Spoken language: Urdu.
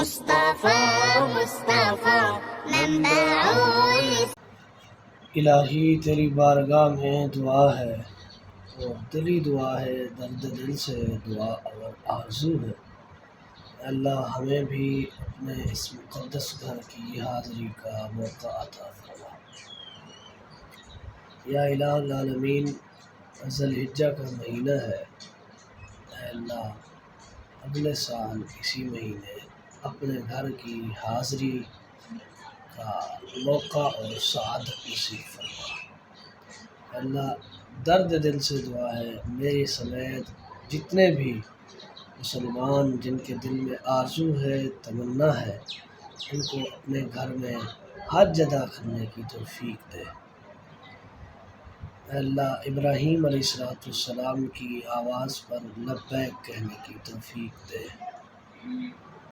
مصطفى مصطفى منبع الہی تیری بارگاہ میں دعا ہے اور دلی دعا ہے، درد دل سے دعا اور آرزو ہے۔ اللہ ہمیں بھی اپنے اس مقدس گھر کی حاضری کا موقع عطا فرما۔ یا الہ العالمین، ذی الحجہ کا مہینہ ہے، اے اللہ اگلے سال اسی مہینے اپنے گھر کی حاضری کا موقع اور سعادت نصیب فرما۔ اللہ درد دل سے دعا ہے، میری سمیت جتنے بھی مسلمان جن کے دل میں آرزو ہے، تمنا ہے، ان کو اپنے گھر میں حج ادا کرنے کی توفیق دے۔ اے اللہ ابراہیم علیہ السلام کی آواز پر لبیک کہنے کی توفیق دے۔